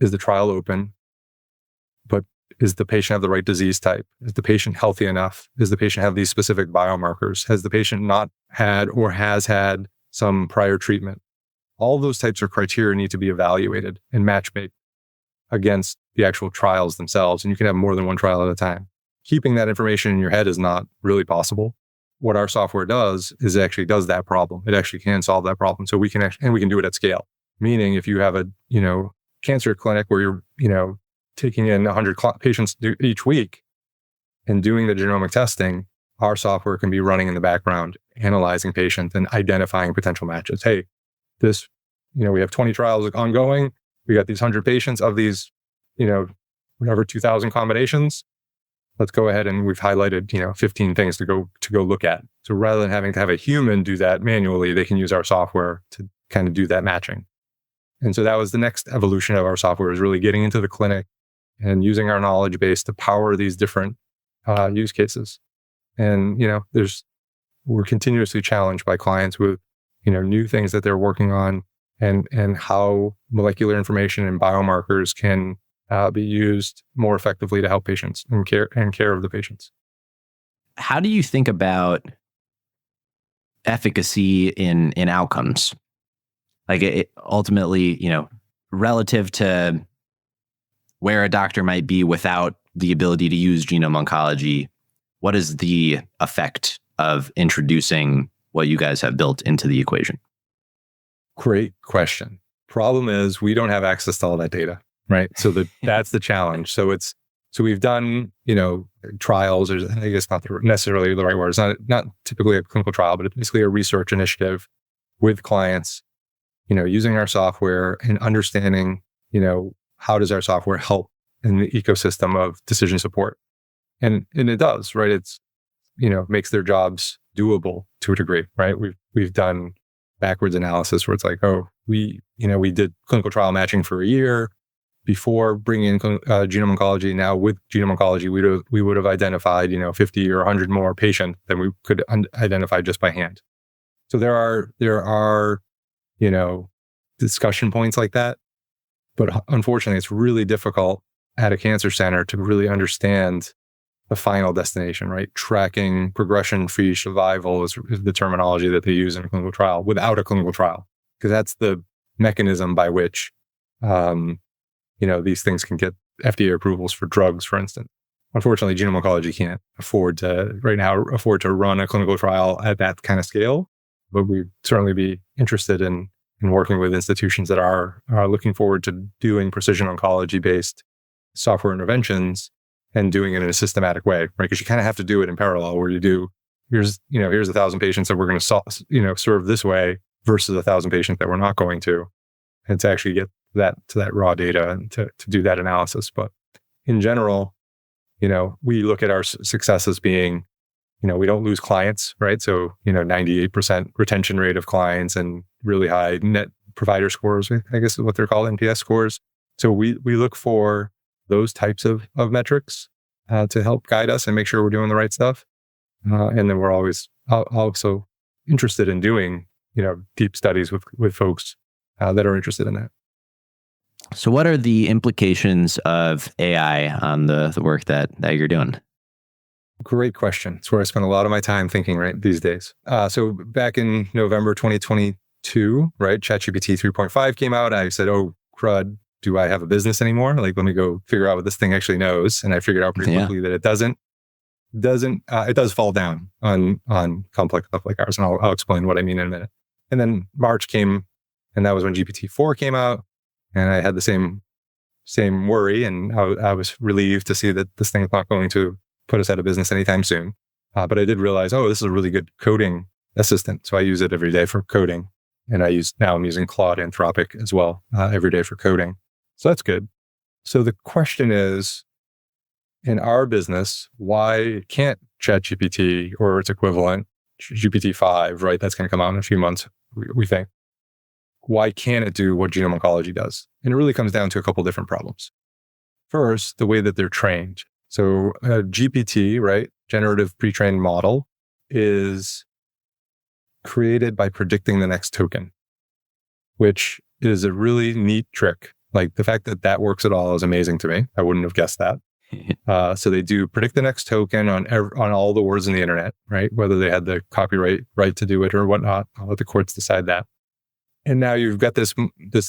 is the trial open, but is the patient have the right disease type? Is the patient healthy enough? Does the patient have these specific biomarkers? Has the patient not had or has had some prior treatment? All those types of criteria need to be evaluated and match-made against the actual trials themselves. And you can have more than one trial at a time. Keeping that information in your head is not really possible. What our software does is it actually does that problem. It actually can solve that problem. So we can do it at scale. Meaning if you have a, cancer clinic where you're, taking in 100 patients each week and doing the genomic testing, our software can be running in the background, analyzing patients and identifying potential matches. Hey, we have 20 trials ongoing. We got these 100 patients of these, 2,000 combinations. Let's go ahead and we've highlighted, 15 things to go look at. So rather than having to have a human do that manually, they can use our software to kind of do that matching. And so that was the next evolution of our software, is really getting into the clinic and using our knowledge base to power these different use cases. And, we're continuously challenged by clients with, new things that they're working on and how molecular information and biomarkers can be used more effectively to help patients and care of the patients. How do you think about efficacy in outcomes? Like it ultimately, relative to where a doctor might be without the ability to use GenomOncology, what is the effect of introducing what you guys have built into the equation? Great question. Problem is we don't have access to all that data, right? So that's the challenge. So we've done, trials, or I guess not necessarily the right word. It's not typically a clinical trial, but it's basically a research initiative with clients, using our software and understanding, how does our software help in the ecosystem of decision support? And it does, right? It's, makes their jobs doable to a degree, right? We've done backwards analysis where it's like, we did clinical trial matching for a year before bringing in GenomOncology. Now with GenomOncology, we would have identified, 50 or 100 more patients than we could identify just by hand. So there are, discussion points like that. But unfortunately, it's really difficult at a cancer center to really understand the final destination, right? Tracking progression-free survival is the terminology that they use in a clinical trial without a clinical trial, because that's the mechanism by which, these things can get FDA approvals for drugs, for instance. Unfortunately, GenomOncology can't afford to run a clinical trial at that kind of scale, but we'd certainly be interested in working with institutions that are looking forward to doing precision oncology-based software interventions and doing it in a systematic way, right? Because you kind of have to do it in parallel, where you do, here's 1,000 patients that we're going to serve this way versus 1,000 patients that we're not going to, and to actually get that raw data and to do that analysis. But in general, we look at our success as being, we don't lose clients, right? So, 98% retention rate of clients and really high net provider scores, I guess is what they're called, NPS scores. So we look for those types of metrics to help guide us and make sure we're doing the right stuff. And then we're always also interested in doing, deep studies with folks that are interested in that. So what are the implications of AI on the work that you're doing? Great question. It's where I spend a lot of my time thinking right these days. So back in November 2022, right, ChatGPT 3.5 came out. I said, oh, crud, do I have a business anymore? Like, let me go figure out what this thing actually knows. And I figured out pretty quickly that it doesn't. It does fall down on complex stuff like ours. And I'll explain what I mean in a minute. And then March came, and that was when GPT-4 came out. And I had the same worry. And I was relieved to see that this thing is not going to put us out of business anytime soon. But I did realize, this is a really good coding assistant. So I use it every day for coding. And now I'm using Claude Anthropic as well every day for coding. So that's good. So the question is, in our business, why can't ChatGPT or its equivalent, GPT-5, right? That's going to come out in a few months, we think. Why can't it do what GenomOncology does? And it really comes down to a couple different problems. First, the way that they're trained. So GPT, right, generative pre-trained model, is created by predicting the next token, which is a really neat trick. Like the fact that works at all is amazing to me. I wouldn't have guessed that. So they do predict the next token on all the words in the internet, right? Whether they had the copyright right to do it or whatnot. I'll let the courts decide that. And now you've got this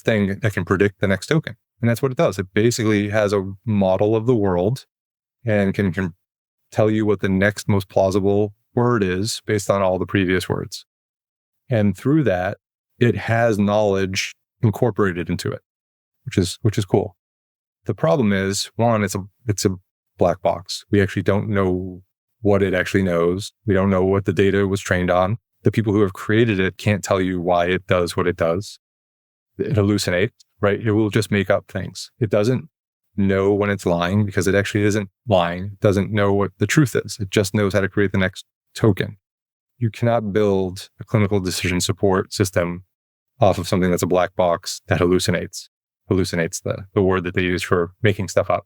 thing that can predict the next token. And that's what it does. It basically has a model of the world and can tell you what the next most plausible word is based on all the previous words. And through that, it has knowledge incorporated into it, which is cool. The problem is, one, it's a black box. We actually don't know what it actually knows. We don't know what the data was trained on. The people who have created it can't tell you why it does what it does. It hallucinates, right? It will just make up things. It doesn't know when it's lying because it actually isn't lying. It doesn't know what the truth is. It just knows how to create the next token. You cannot build a clinical decision support system off of something that's a black box that hallucinates the word that they use for making stuff up.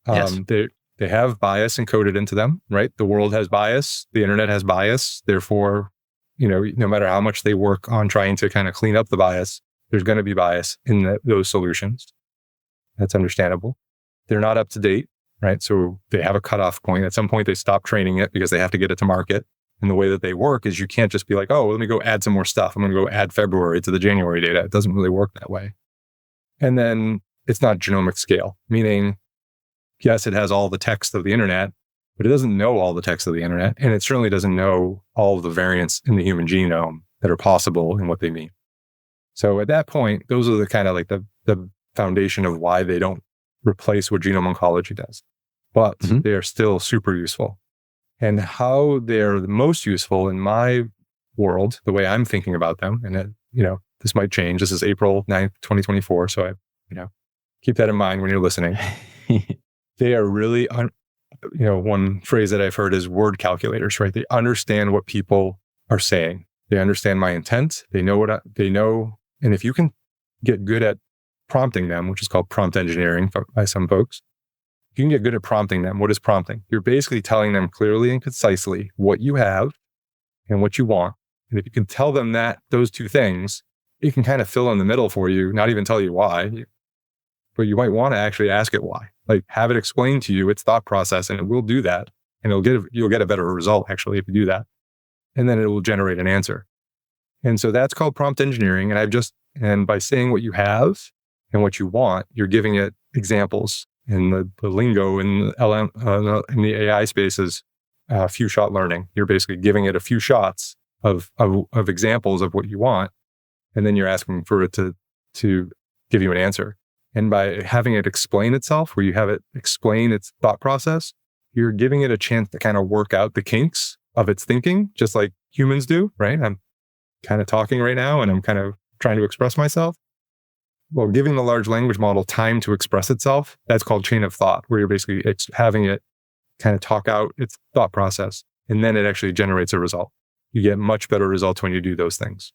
Yes. They have bias encoded into them, right? The world has bias. The internet has bias. Therefore, no matter how much they work on trying to kind of clean up the bias, there's going to be bias in those solutions. That's understandable. They're not up to date, right? So they have a cutoff point. At some point, they stop training it because they have to get it to market. And the way that they work is you can't just be like, let me go add some more stuff. I'm going to go add February to the January data. It doesn't really work that way. And then it's not genomic scale, meaning, yes, it has all the text of the internet, but it doesn't know all the text of the internet. And it certainly doesn't know all of the variants in the human genome that are possible and what they mean. So at that point, those are the kind of like the foundation of why they don't replace what GenomOncology does. But they are still super useful. And how they're the most useful in my world, the way I'm thinking about them, and this might change. This is April 9th, 2024. So keep that in mind when you're listening. They are really, one phrase that I've heard is word calculators, right? They understand what people are saying. They understand my intent. They know they know. And if you can get good at prompting them, which is called prompt engineering by some folks, you can get good at prompting them. What is prompting? You're basically telling them clearly and concisely what you have and what you want. And if you can tell them those two things, it can kind of fill in the middle for you, not even tell you why, but you might want to actually ask it why. Like have it explain to you its thought process, and it will do that. And you'll get a better result actually if you do that. And then it will generate an answer. And so that's called prompt engineering. And by saying what you have and what you want, you're giving it examples. And the lingo in the in the AI space is few shot learning. You're basically giving it a few shots of examples of what you want, and then you're asking for it to give you an answer. And by having it explain itself, where you have it explain its thought process, you're giving it a chance to kind of work out the kinks of its thinking, just like humans do, right? I'm kind of talking right now, and I'm kind of trying to express myself. Well, giving the large language model time to express itself, that's called chain of thought, where you're basically having it kind of talk out its thought process, and then it actually generates a result. You get much better results when you do those things.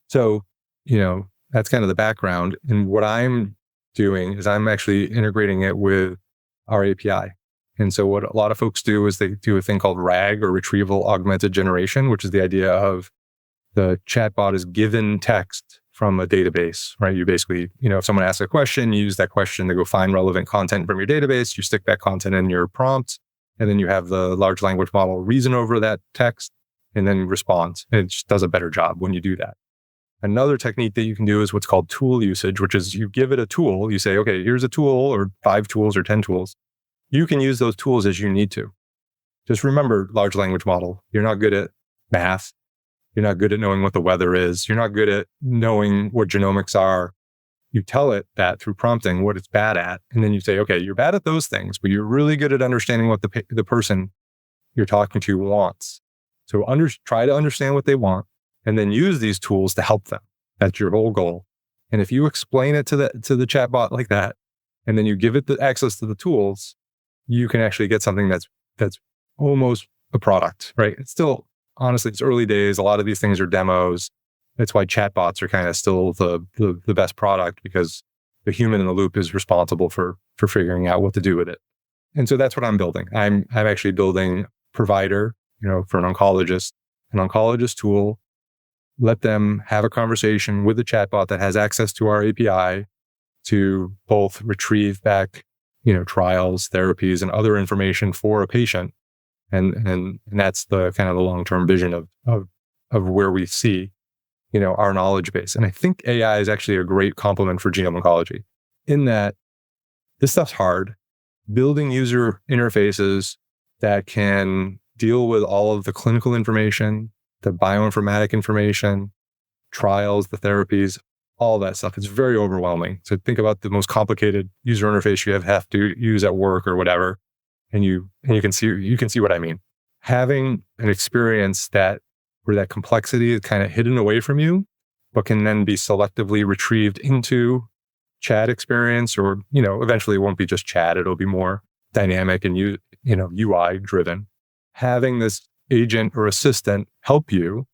So, that's kind of the background. And what I'm doing is I'm actually integrating it with our API. And so what a lot of folks do is they do a thing called RAG, or retrieval augmented generation, which is the idea of the chatbot is given text from a database, right? You basically, if someone asks a question, you use that question to go find relevant content from your database. You stick that content in your prompt, and then you have the large language model reason over that text and then responds. And it just does a better job when you do that. Another technique that you can do is what's called tool usage, which is you give it a tool. You say, okay, here's a tool or 5 tools or 10 tools. You can use those tools as you need to. Just remember, large language model, you're not good at math. You're not good at knowing what the weather is. You're not good at knowing what genomics are. You tell it that through prompting what it's bad at. And then you say, okay, you're bad at those things, but you're really good at understanding what the person you're talking to wants. So try to understand what they want and then use these tools to help them. That's your whole goal. And if you explain it to the chatbot like that, and then you give it the access to the tools, you can actually get something that's almost a product, right? It's still, honestly, it's early days. A lot of these things are demos. That's why chatbots are kind of still the best product, because the human in the loop is responsible for figuring out what to do with it. And so that's what I'm building. I'm actually building provider, for an oncologist tool. Let them have a conversation with a chatbot that has access to our API to both retrieve back, trials, therapies, and other information for a patient. And that's the kind of the long-term vision of where we see, our knowledge base. And I think AI is actually a great complement for genome oncology in that this stuff's hard. Building user interfaces that can deal with all of the clinical information, the bioinformatic information, trials, the therapies, all that stuff. It's very overwhelming. So think about the most complicated user interface you have to use at work or whatever. And you can see what I mean. Having an experience where that complexity is kind of hidden away from you, but can then be selectively retrieved into chat experience, or, eventually it won't be just chat. It'll be more dynamic and UI driven. Having this agent or assistant help you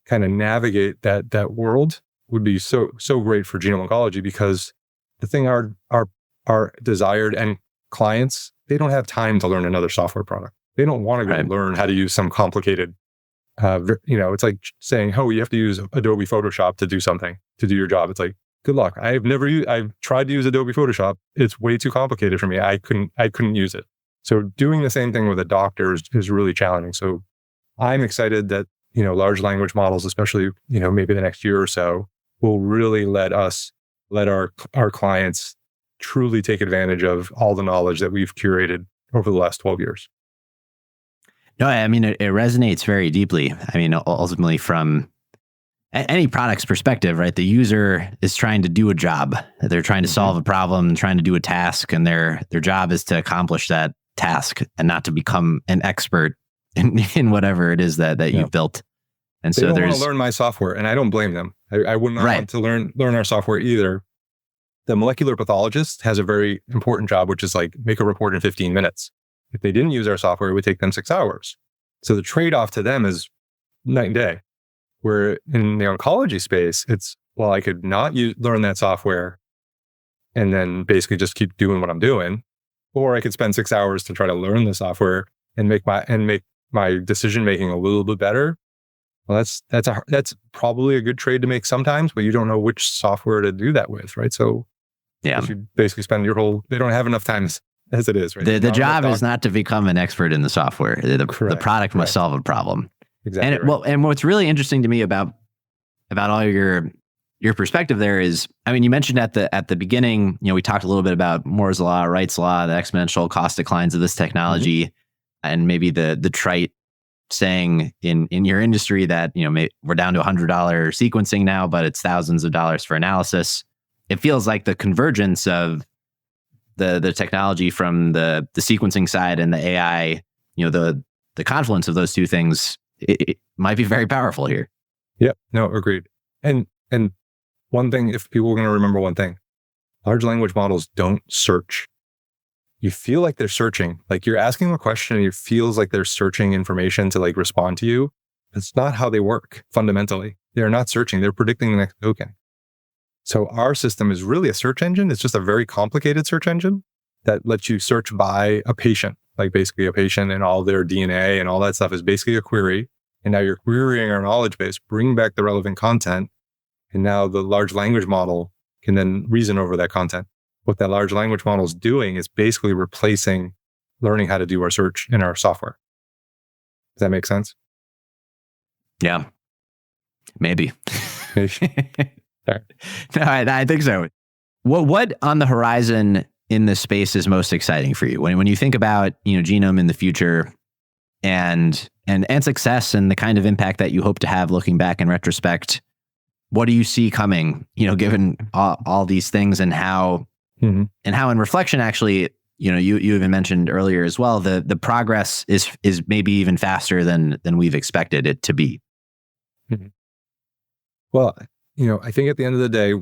kind of navigate that world would be so great for genome oncology, because the thing our desired end clients, they don't have time to learn another software product. They don't want to go learn how to use some complicated, it's like saying, oh, you have to use Adobe Photoshop to do something, to do your job. It's like, good luck. I've tried to use Adobe Photoshop. It's way too complicated for me. I couldn't use it. So doing the same thing with a doctor is really challenging. So I'm excited that, large language models, especially, maybe the next year or so, will really let our clients truly take advantage of all the knowledge that we've curated over the last 12 years. No, I mean, it resonates very deeply. I mean, ultimately from any product's perspective, right? The user is trying to do a job. They're trying to solve a problem, trying to do a task, and their job is to accomplish that task and not to become an expert in whatever it is that you've built. And they don't want to learn my software, and I don't blame them. I would not want to learn our software either. The molecular pathologist has a very important job, which is like make a report in 15 minutes. If they didn't use our software, it would take them 6 hours. So the trade-off to them is night and day. Where in the oncology space, it's, well, I could not learn that software and then basically just keep doing what I'm doing, or I could spend 6 hours to try to learn the software and make my decision making a little bit better. Well, that's probably a good trade to make sometimes, but you don't know which software to do that with, right? So you basically spend they don't have enough time as it is, right? The job is not to become an expert in the software. The product must solve a problem. Exactly. And what's really interesting to me about all your perspective there is, I mean, you mentioned at the beginning, we talked a little bit about Moore's law, Wright's law, the exponential cost declines of this technology, and maybe the trite saying in your industry that, we're down to $100 sequencing now, but it's thousands of dollars for analysis. It feels like the convergence of the technology from the sequencing side and the AI, the confluence of those two things, it might be very powerful here. Yep. No, agreed. And one thing, if people are going to remember one thing, large language models don't search. You feel like they're searching, like you're asking a question and it feels like they're searching information to like respond to you. That's not how they work fundamentally. They're not searching. They're predicting the next token. So our system is really a search engine. It's just a very complicated search engine that lets you search by a patient, like basically a patient and all their DNA and all that stuff is basically a query. And now you're querying our knowledge base, bring back the relevant content. And now the large language model can then reason over that content. What that large language model is doing is basically replacing learning how to do our search in our software. Does that make sense? Yeah, maybe. Sorry. No, I think so. What on the horizon in this space is most exciting for you when you think about genome in the future and success and the kind of impact that you hope to have looking back in retrospect? What do you see coming? Given all these things and how in reflection, actually, you even mentioned earlier as well, the progress is maybe even faster than we've expected it to be. Mm-hmm. Well, I think at the end of the day,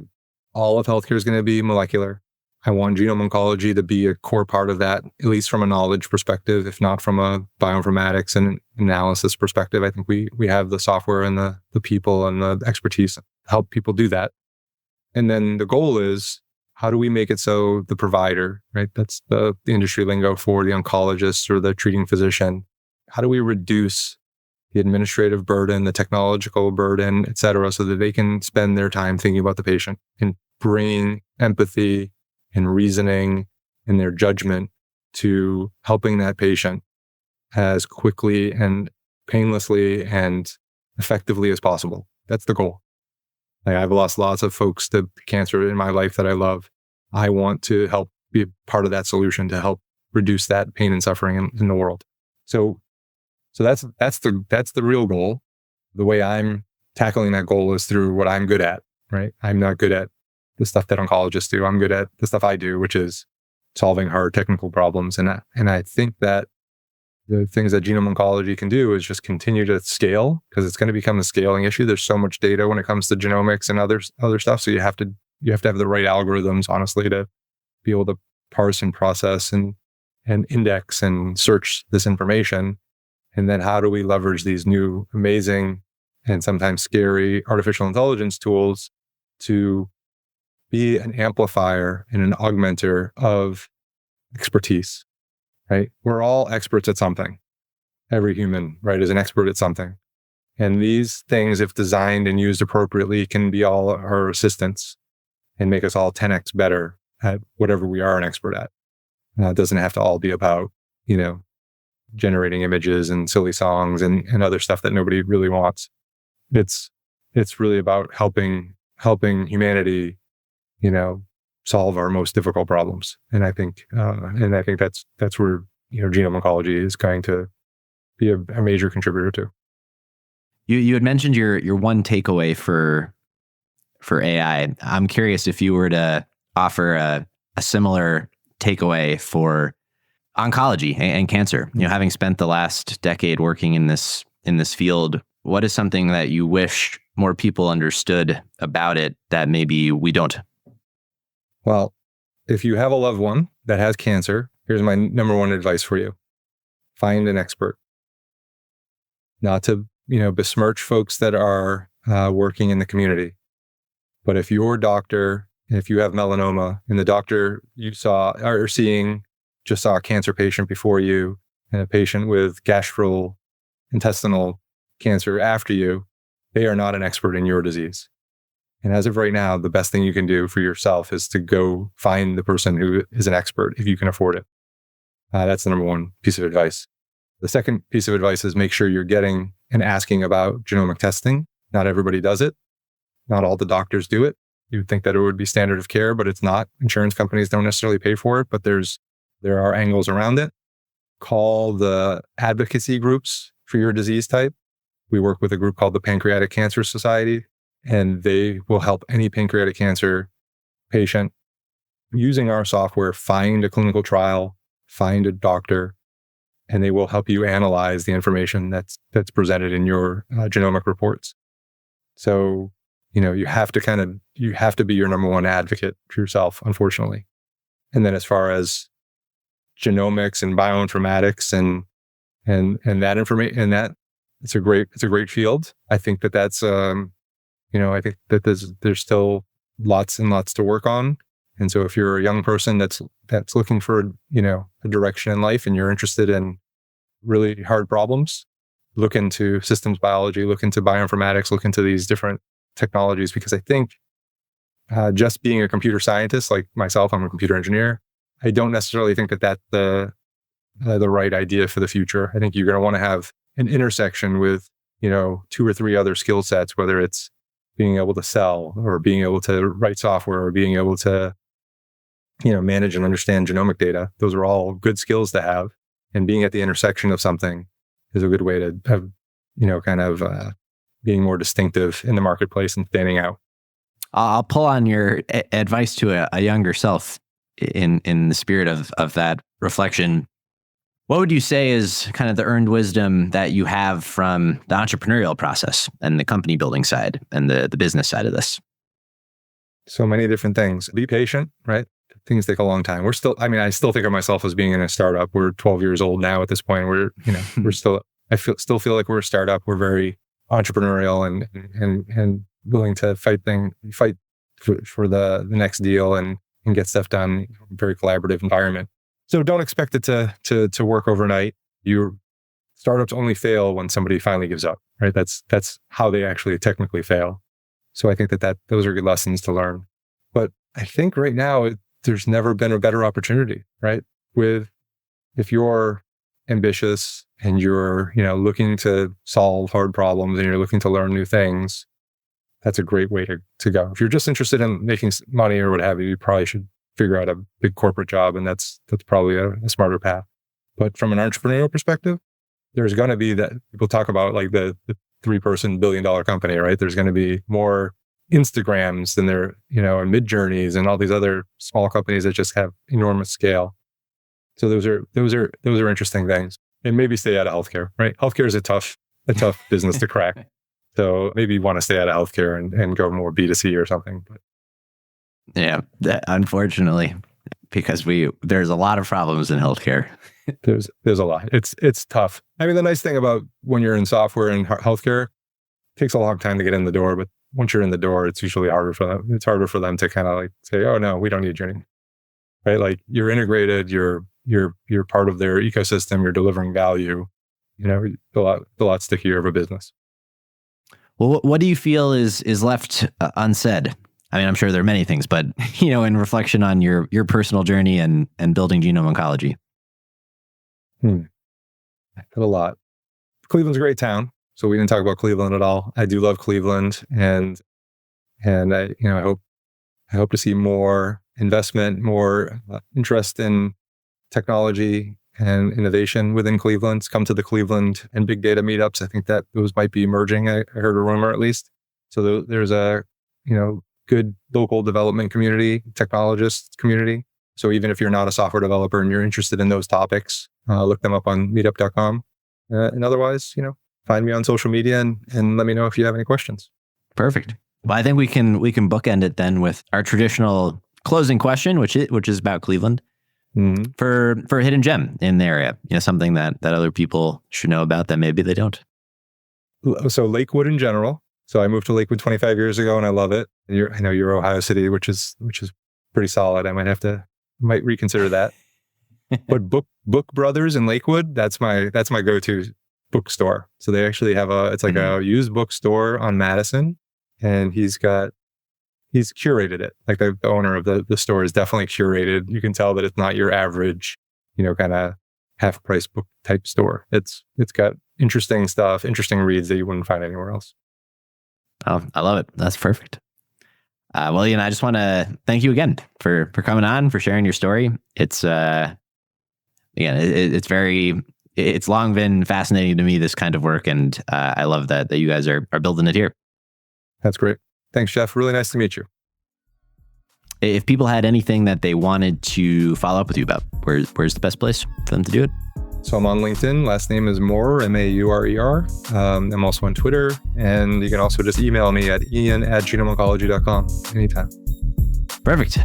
all of healthcare is going to be molecular. I want GenomOncology to be a core part of that, at least from a knowledge perspective, if not from a bioinformatics and analysis perspective. I think we have the software and the people and the expertise to help people do that. And then the goal is, how do we make it so the provider, right? That's the industry lingo for the oncologist or the treating physician. How do we reduce the administrative burden, the technological burden, et cetera, so that they can spend their time thinking about the patient and bringing empathy and reasoning and their judgment to helping that patient as quickly and painlessly and effectively as possible. That's the goal. I've lost lots of folks to cancer in my life that I love. I want to help be a part of that solution to help reduce that pain and suffering in the world. So that's the real goal. The way I'm tackling that goal is through what I'm good at, right? I'm not good at the stuff that oncologists do. I'm good at the stuff I do, which is solving hard technical problems. And I think that the things that GenomOncology can do is just continue to scale, because it's going to become a scaling issue. There's so much data when it comes to genomics and other stuff. So you have to have the right algorithms, honestly, to be able to parse and process and index and search this information. And then how do we leverage these new, amazing, and sometimes scary artificial intelligence tools to be an amplifier and an augmenter of expertise, right? We're all experts at something. Every human, right, is an expert at something. And these things, if designed and used appropriately, can be all our assistants and make us all 10x better at whatever we are an expert at. It doesn't have to all be about, generating images and silly songs and other stuff that nobody really wants. It's really about helping humanity, solve our most difficult problems. And I think that's where GenomOncology is going to be a major contributor to. You had mentioned your one takeaway for AI. I'm curious if you were to offer a similar takeaway for oncology and cancer. Having spent the last decade working in this field, what is something that you wish more people understood about it that maybe we don't? Well, if you have a loved one that has cancer, here's my number one advice for you. Find an expert. Not to, besmirch folks that are working in the community. But if your doctor, if you have melanoma and the doctor you saw or seeing just saw a cancer patient before you and a patient with gastrointestinal cancer after you, they are not an expert in your disease. And as of right now, the best thing you can do for yourself is to go find the person who is an expert if you can afford it. That's the number one piece of advice. The second piece of advice is make sure you're getting and asking about genomic testing. Not everybody does it. Not all the doctors do it. You would think that it would be standard of care, but it's not. Insurance companies don't necessarily pay for it, but there are angles around it. Call the advocacy groups for your disease type. We work with a group called the Pancreatic Cancer Society, and they will help any pancreatic cancer patient using our software find a clinical trial, find a doctor, and they will help you analyze the information that's presented in your genomic reports. So, you have to be your number one advocate for yourself, unfortunately. And then as far as genomics and bioinformatics and that information, and that it's a great field. I think that's I think that there's still lots and lots to work on. And so if you're a young person that's looking for a direction in life and you're interested in really hard problems, look into systems biology, look into bioinformatics, look into these different technologies, because I think just being a computer scientist like myself, I'm a computer engineer. I don't necessarily think that that's the the right idea for the future. I think you're going to want to have an intersection with, 2 or 3 other skill sets, whether it's being able to sell or being able to write software or being able to, manage and understand genomic data. Those are all good skills to have. And being at the intersection of something is a good way to have, being more distinctive in the marketplace and standing out. I'll pull on your advice to a younger self in the spirit of that reflection. What would you say is kind of the earned wisdom that you have from the entrepreneurial process and the company building side and the business side of this? So many different things. Be patient, right? Things take a long time. I still think of myself as being in a startup. We're 12 years old now at this point. Still feel like we're a startup. We're very entrepreneurial and willing to fight for the next deal and get stuff done. Very collaborative environment. So don't expect it to work overnight. Your startups only fail when somebody finally gives up, right? That's how they actually technically fail. So I think that those are good lessons to learn. But I think right now there's never been a better opportunity, right? If you're ambitious and you're, looking to solve hard problems and you're looking to learn new things, that's a great way to go. If you're just interested in making money or what have you, you probably should figure out a big corporate job, and that's probably a smarter path. But from an entrepreneurial perspective, there's going to be that people talk about like the 3-person billion-dollar company, right? There's going to be more Instagrams than there, and Midjourneys and all these other small companies that just have enormous scale. So those are interesting things. And maybe stay out of healthcare, right? Healthcare is a tough business to crack. So maybe you want to stay out of healthcare and go more B2C or something. But yeah, unfortunately, because there's a lot of problems in healthcare. There's a lot. It's tough. I mean, the nice thing about when you're in software and healthcare, it takes a long time to get in the door, but once you're in the door, it's usually harder for them. It's harder for them to kind of like say, "Oh no, we don't need you anymore." Right? Like you're integrated, you're part of their ecosystem, you're delivering value. A lot stickier of a business. Well, what do you feel is left unsaid? I mean, I'm sure there are many things, but in reflection on your personal journey and building GenomOncology. I said a lot. Cleveland's a great town, so we didn't talk about Cleveland at all. I do love Cleveland, and I hope to see more investment, more interest in technology and innovation within Cleveland. Come to the Cleveland and big data meetups. I think that those might be emerging. I heard a rumor at least. So there's a good local development community, technologist community. So even if you're not a software developer and you're interested in those topics, look them up on meetup.com. And otherwise, find me on social media and let me know if you have any questions. Perfect. Well, I think we can bookend it then with our traditional closing question, which is about Cleveland. Mm-hmm. For a hidden gem in the area, something that other people should know about that maybe they don't. So Lakewood in general. So I moved to Lakewood 25 years ago and I love it. I know you're Ohio City, which is pretty solid. I might reconsider that. But Book Brothers in Lakewood, that's my go-to bookstore. So they actually have a used bookstore on Madison, and he's curated it. Like the owner of the store is definitely curated. You can tell that it's not your average, kind of half price book type store. It's got interesting stuff, interesting reads that you wouldn't find anywhere else. Oh, I love it. That's perfect. Well, I just want to thank you again for coming on, for sharing your story. It's it's long been fascinating to me, this kind of work, and I love that you guys are building it here. That's great. Thanks, Jeff. Really nice to meet you. If people had anything that they wanted to follow up with you about, where's the best place for them to do it? So I'm on LinkedIn. Last name is Maurer, Maurer. I'm also on Twitter. And you can also just email me at ian@genomoncology.com anytime. Perfect.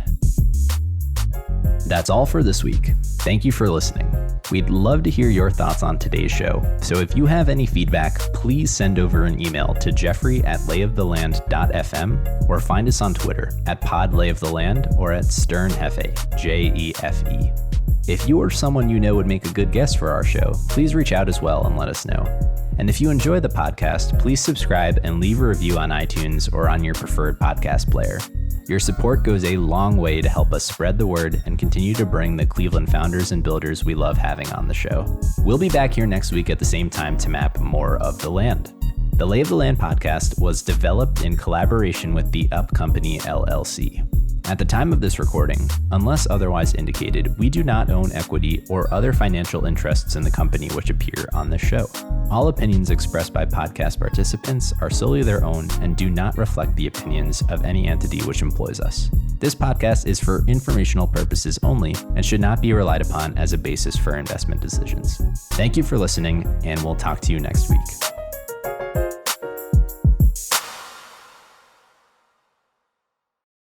That's all for this week. Thank you for listening. We'd love to hear your thoughts on today's show. So if you have any feedback, please send over an email to jeffrey@layoftheland.fm or find us on Twitter @podlayoftheland or @sternhefe, JEFE. If you or someone you know would make a good guest for our show, please reach out as well and let us know. And if you enjoy the podcast, please subscribe and leave a review on iTunes or on your preferred podcast player. Your support goes a long way to help us spread the word and continue to bring the Cleveland founders and builders we love having on the show. We'll be back here next week at the same time to map more of the land. The Lay of the Land podcast was developed in collaboration with the Up Company LLC. At the time of this recording, unless otherwise indicated, we do not own equity or other financial interests in the company which appear on this show. All opinions expressed by podcast participants are solely their own and do not reflect the opinions of any entity which employs us. This podcast is for informational purposes only and should not be relied upon as a basis for investment decisions. Thank you for listening, and we'll talk to you next week.